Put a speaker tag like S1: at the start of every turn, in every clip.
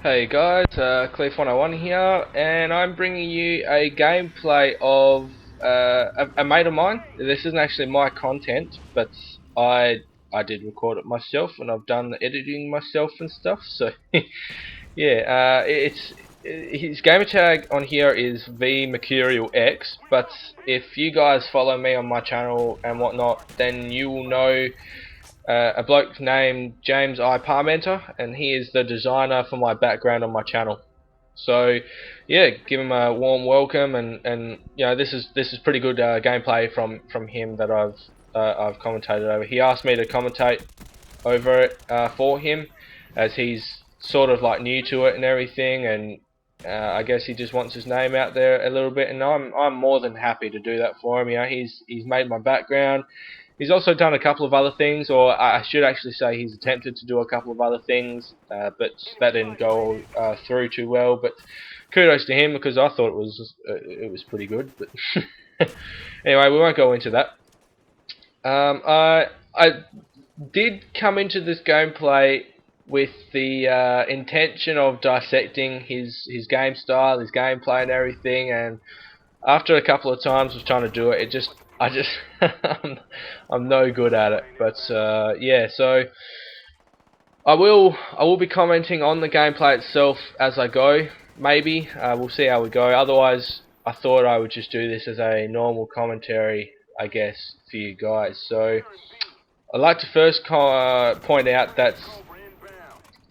S1: Hey guys, Clef101 here, and I'm bringing you a gameplay of a mate of mine. This isn't actually my content, but I did record it myself, and I've done the editing myself and stuff. So yeah, it's his gamer tag on here is VMercurialX. But if you guys follow me on my channel and whatnot, then you will know a bloke named JamesIParmenter, and he is the designer for my background on my channel. So yeah, give him a warm welcome, and you know, this is pretty good gameplay from him that I've commentated over. He asked me to commentate over it for him, as he's sort of like new to it and everything, and I guess he just wants his name out there a little bit, and I'm more than happy to do that for him. You know, he's made my background. He's also done a couple of other things, or I should actually say he's attempted to do a couple of other things, but that didn't go through too well. But kudos to him, because I thought it was pretty good. But anyway, we won't go into that. I did come into this gameplay with the intention of dissecting his game style, his gameplay, and everything. And after a couple of times of trying to do it, I just I'm no good at it. But yeah, so I will be commenting on the gameplay itself as I go. Maybe we'll see how we go. Otherwise, I thought I would just do this as a normal commentary, I guess, for you guys. So I'd like to first point out that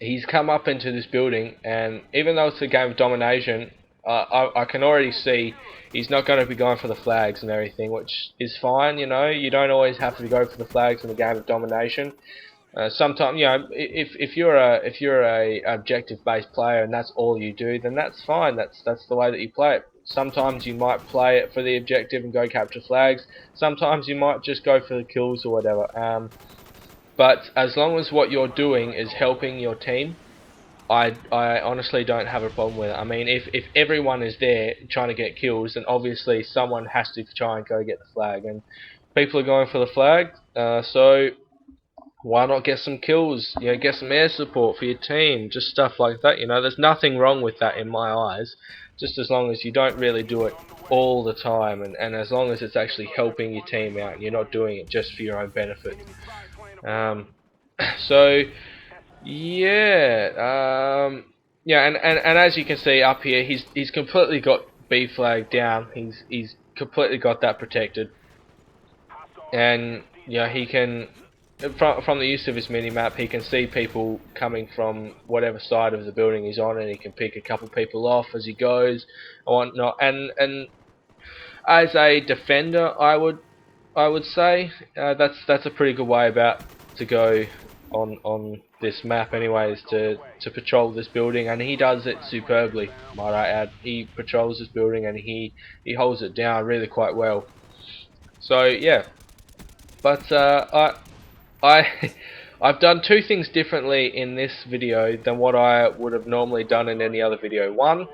S1: he's come up into this building, and even though it's a game of domination, I can already see he's not going to be going for the flags and everything, which is fine. You know, you don't always have to go for the flags in a game of domination. Sometimes, you know, if you're a objective based player and that's all you do, then that's fine. That's the way that you play it. Sometimes you might play it for the objective and go capture flags. Sometimes you might just go for the kills or whatever. But as long as what you're doing is helping your team, I honestly don't have a problem with it. I mean, if everyone is there trying to get kills, then obviously someone has to try and go get the flag, and people are going for the flag. So why not get some kills? You know, get some air support for your team, just stuff like that. You know, there's nothing wrong with that in my eyes, just as long as you don't really do it all the time, and as long as it's actually helping your team out, and you're not doing it just for your own benefit. Um, so yeah, yeah, and as you can see up here, he's completely got B flag down. He's completely got that protected, and yeah, he can from the use of his minimap, he can see people coming from whatever side of the building he's on, and he can pick a couple people off as he goes and whatnot. And as a defender, I would say that's a pretty good way about to go on this map, anyways, to patrol this building, and he does it superbly, might I add. He patrols this building and he holds it down really quite well. So yeah, but I I've done two things differently in this video than what I would have normally done in any other video. One,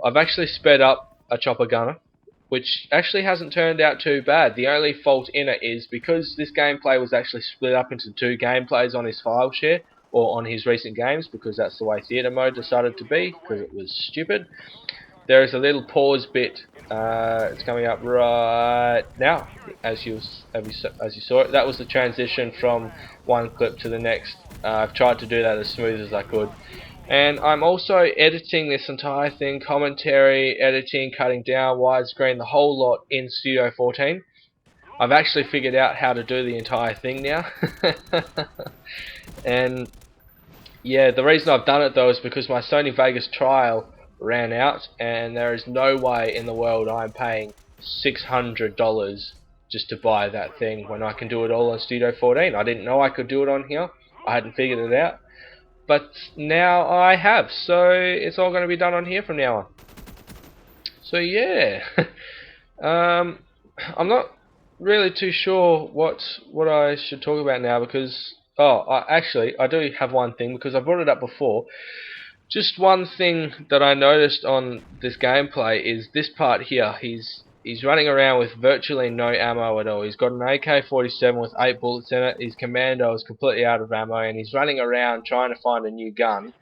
S1: I've actually sped up a chopper gunner, which actually hasn't turned out too bad. The only fault in it is because this gameplay was actually split up into two gameplays on his file share, or on his recent games, because that's the way theatre mode decided to be, because it was stupid. There is a little pause bit. It's coming up right now, as you saw it. That was the transition from one clip to the next. I've tried to do that as smooth as I could. And I'm also editing this entire thing, commentary, editing, cutting down, widescreen, the whole lot in Studio 14. I've actually figured out how to do the entire thing now. And yeah, the reason I've done it though is because my Sony Vegas trial ran out, and there is no way in the world I'm paying $600 just to buy that thing when I can do it all on Studio 14. I didn't know I could do it on here. I hadn't figured it out. But now I have, so it's all going to be done on here from now on. So yeah, I'm not really too sure what I should talk about now, because actually I do have one thing, because I brought it up before. Just one thing that I noticed on this gameplay is this part here. He's running around with virtually no ammo at all. He's got an AK-47 with 8 bullets in it. His commando is completely out of ammo, and he's running around trying to find a new gun.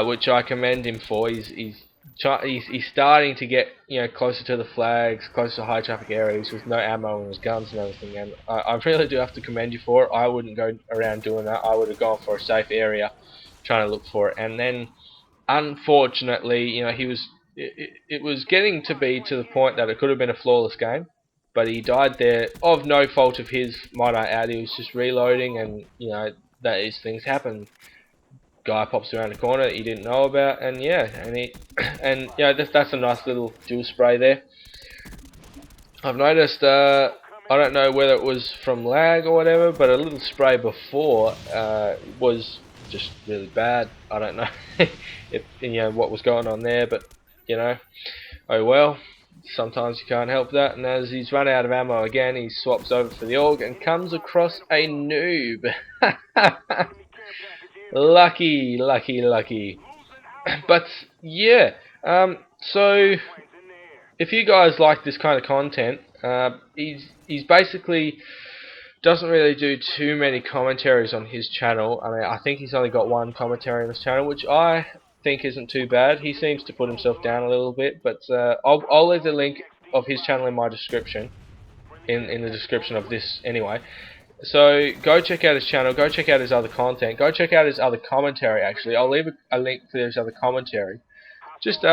S1: which I commend him for. He's starting to get closer to the flags, closer to high traffic areas with no ammo in his guns and everything. And I really do have to commend you for it. I wouldn't go around doing that. I would have gone for a safe area, trying to look for it. And then, unfortunately, he was. It was getting to be to the point that it could have been a flawless game, but he died there of no fault of his, might I add. He was just reloading, and that is, things happen. Guy pops around the corner that you didn't know about, and yeah, and that's a nice little dual spray there. I've noticed, I don't know whether it was from lag or whatever, but a little spray before was just really bad. I don't know if what was going on there, but oh well. Sometimes you can't help that. And as he's run out of ammo again, he swaps over for the AUG and comes across a noob. Lucky, lucky, lucky. But yeah, so if you guys like this kind of content, he's basically doesn't really do too many commentaries on his channel. I mean, I think he's only got one commentary on his channel, which I think isn't too bad. He seems to put himself down a little bit, but I'll leave the link of his channel in my description, in the description of this anyway. So go check out his channel, go check out his other content, go check out his other commentary. Actually, I'll leave a link to his other commentary. Just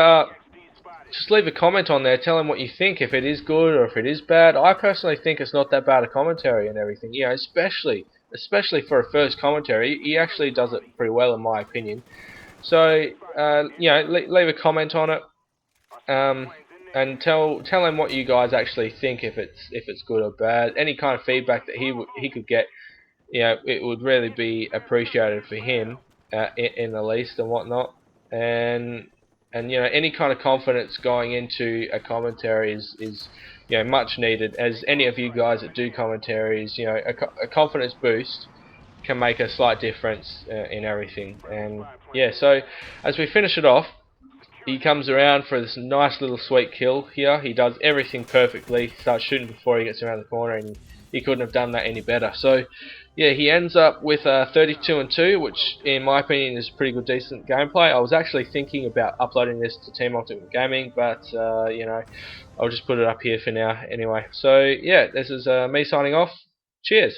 S1: leave a comment on there, tell him what you think, if it is good or if it is bad. I personally think it's not that bad a commentary and everything. Especially for a first commentary, he actually does it pretty well in my opinion. So leave a comment on it, and tell him what you guys actually think, if it's good or bad. Any kind of feedback that he could get, it would really be appreciated for him, in the least and whatnot. And any kind of confidence going into a commentary is much needed, as any of you guys that do commentaries, a confidence boost can make a slight difference in everything. And yeah, so as we finish it off, he comes around for this nice little sweet kill here. He does everything perfectly. He starts shooting before he gets around the corner, and he couldn't have done that any better. So yeah, he ends up with 32-2, which in my opinion is pretty good, decent gameplay. I was actually thinking about uploading this to Team Ultimate Gaming, but I'll just put it up here for now anyway. So yeah, this is me signing off. Cheers.